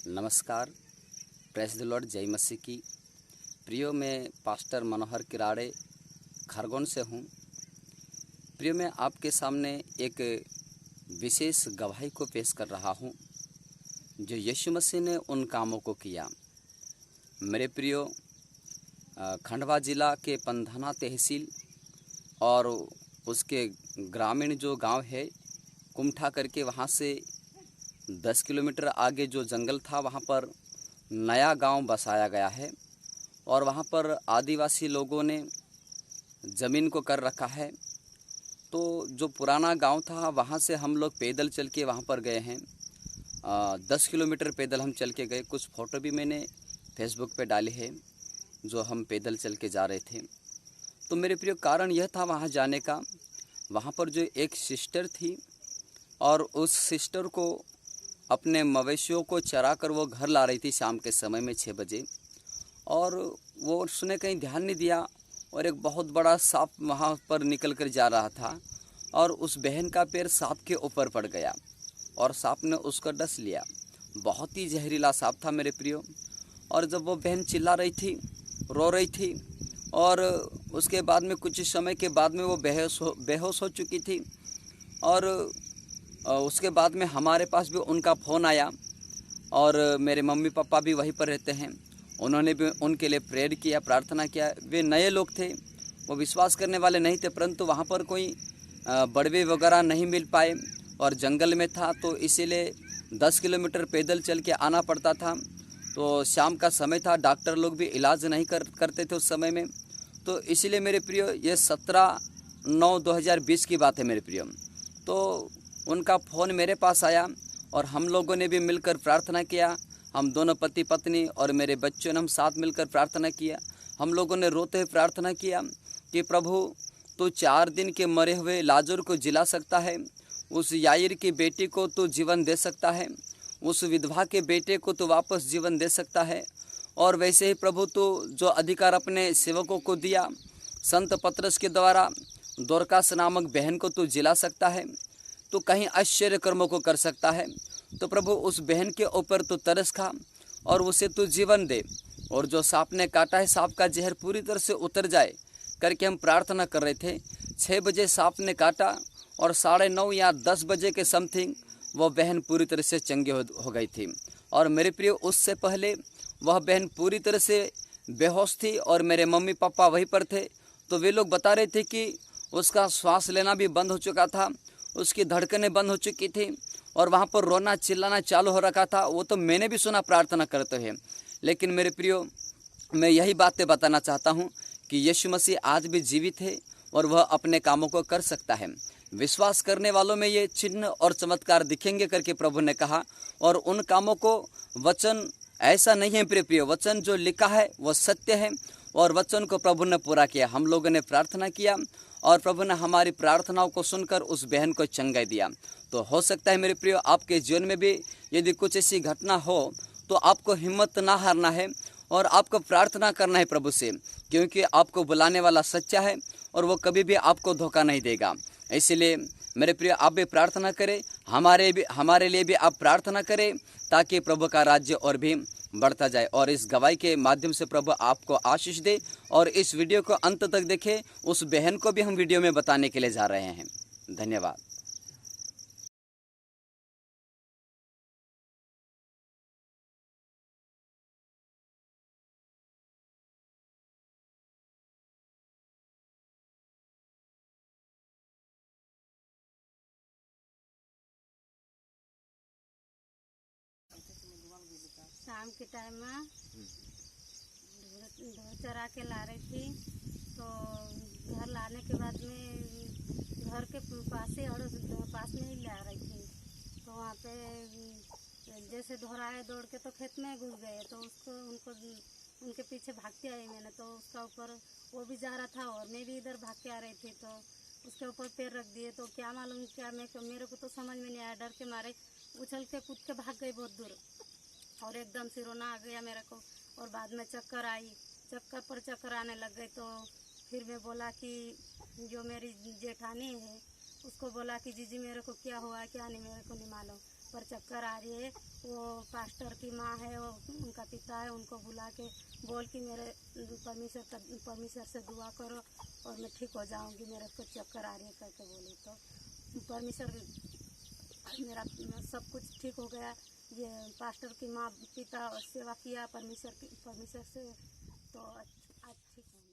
नमस्कार, press the Lord, जय मसीह की। प्रियो, मैं पास्टर मनोहर किराड़े खरगोन से हूँ। प्रियो, मैं आपके सामने एक विशेष गवाही को पेश कर रहा हूँ जो यीशु मसीह ने उन कामों को किया। मेरे प्रियो, खंडवा ज़िला के पंधाना तहसील और उसके ग्रामीण जो गांव है कुमठा करके, वहाँ से 10 किलोमीटर आगे जो जंगल था वहाँ पर नया गांव बसाया गया है और वहाँ पर आदिवासी लोगों ने ज़मीन को कर रखा है। तो जो पुराना गांव था वहाँ से हम लोग पैदल चल के वहाँ पर गए हैं। 10 किलोमीटर पैदल हम चल के गए। कुछ फ़ोटो भी मैंने फेसबुक पे डाले हैं जो हम पैदल चल के जा रहे थे। तो मेरे प्रिय, कारण यह था वहाँ जाने का, वहाँ पर जो एक सिस्टर थी और उस सिस्टर को अपने मवेशियों को चरा कर वो घर ला रही थी शाम के समय में 6 बजे, और वो उसने कहीं ध्यान नहीं दिया और एक बहुत बड़ा सांप वहाँ पर निकल कर जा रहा था और उस बहन का पैर सांप के ऊपर पड़ गया और सांप ने उसको डस लिया। बहुत ही जहरीला सांप था मेरे प्रियो। और जब वो बहन चिल्ला रही थी, रो रही थी, और उसके बाद में कुछ समय के बाद में वो बेहोश हो चुकी थी। और उसके बाद में हमारे पास भी उनका फ़ोन आया और मेरे मम्मी पापा भी वहीं पर रहते हैं। उन्होंने भी उनके लिए प्रेयर किया, प्रार्थना किया। वे नए लोग थे, वो विश्वास करने वाले नहीं थे, परंतु वहाँ पर कोई बड़वे वगैरह नहीं मिल पाए और जंगल में था, तो इसीलिए 10 किलोमीटर पैदल चल के आना पड़ता था। तो शाम का समय था, डॉक्टर लोग भी इलाज नहीं करते थे उस समय में। तो इसीलिए मेरे प्रियो, ये 17/9/2020 की बात है मेरे प्रियो। तो उनका फ़ोन मेरे पास आया और हम लोगों ने भी मिलकर प्रार्थना किया। हम दोनों पति पत्नी और मेरे बच्चों ने हम साथ मिलकर प्रार्थना किया। हम लोगों ने रोते हुए प्रार्थना किया कि प्रभु, तो 4 दिन के मरे हुए लाजर को जिला सकता है, उस याईर की बेटी को तो जीवन दे सकता है, उस विधवा के बेटे को तो वापस जीवन दे सकता है। और वैसे ही प्रभु, तो जो अधिकार अपने सेवकों को दिया संत पतरस के द्वारा, दोरकास नामक बहन को तो जिला सकता है, तो कहीं आश्चर्य कर्मों को कर सकता है। तो प्रभु, उस बहन के ऊपर तो तरस खा और उसे तो जीवन दे, और जो सांप ने काटा है सांप का जहर पूरी तरह से उतर जाए करके हम प्रार्थना कर रहे थे। 6 बजे सांप ने काटा और 9:30 या 10 बजे के समथिंग वह बहन पूरी तरह से चंगी हो गई थी। और मेरे प्रिय, उससे पहले वह बहन पूरी तरह से बेहोश थी और मेरे मम्मी पापा वहीं पर थे। तो वे लोग बता रहे थे कि उसका श्वास लेना भी बंद हो चुका था, उसकी धड़कनें बंद हो चुकी थी और वहाँ पर रोना चिल्लाना चालू हो रखा था। वो तो मैंने भी सुना प्रार्थना करते हुए। लेकिन मेरे प्रियो, मैं यही बातें बताना चाहता हूँ कि यीशु मसीह आज भी जीवित है और वह अपने कामों को कर सकता है। विश्वास करने वालों में ये चिन्ह और चमत्कार दिखेंगे करके प्रभु ने कहा। और उन कामों को वचन ऐसा नहीं है प्रिय प्रियो, वचन जो लिखा है वो सत्य है और वचन को प्रभु ने पूरा किया। हम लोगों ने प्रार्थना किया और प्रभु ने हमारी प्रार्थनाओं को सुनकर उस बहन को चंगाई दिया। तो हो सकता है मेरे प्रियो, आपके जीवन में भी यदि कुछ ऐसी घटना हो तो आपको हिम्मत ना हारना है और आपको प्रार्थना करना है प्रभु से, क्योंकि आपको बुलाने वाला सच्चा है और वो कभी भी आपको धोखा नहीं देगा। इसलिए मेरे प्रिय, आप भी प्रार्थना करें, हमारे लिए भी आप प्रार्थना करें ताकि प्रभु का राज्य और भी बढ़ता जाए। और इस गवाही के माध्यम से प्रभु आपको आशीष दे। और इस वीडियो को अंत तक देखें। उस बहन को भी हम वीडियो में बताने के लिए जा रहे हैं। धन्यवाद। शाम के टाइम में ढोर चरा के ला रही थी, तो घर लाने के बाद में घर के पास में ही ला रही थी। तो वहाँ पे जैसे ढोराए दौड़ के तो खेत में घुस गए, तो उनको उनके पीछे भागती आई मैंने। तो उसका ऊपर वो भी जा रहा था और मैं भी इधर भाग के आ रही थी, तो उसके ऊपर पैर रख दिए। तो क्या मालूम क्या, मेरे को तो समझ में नहीं आया, डर के मारे उछल के कूद के भाग गई बहुत दूर और एकदम से रोना आ गया मेरे को। और बाद में चक्कर आई, चक्कर पर चक्कर आने लग गए। तो फिर मैं बोला कि जो मेरी जेठानी है उसको बोला कि जीजी मेरे को क्या हुआ है क्या नहीं, मेरे को नहीं मालूम। पर चक्कर आ रही है। वो पास्टर की माँ है, वो उनका पिता है, उनको बुला के बोल कि मेरे परमेश्वर से दुआ करो और मैं ठीक हो जाऊंगी, मेरे को चक्कर आ रही है करके बोली। तो परमेश्वर मेरा सब कुछ ठीक हो गया। ये पास्टर की माँ पिता सेवा किया परमेश्वर से, तो आज ठीक हो।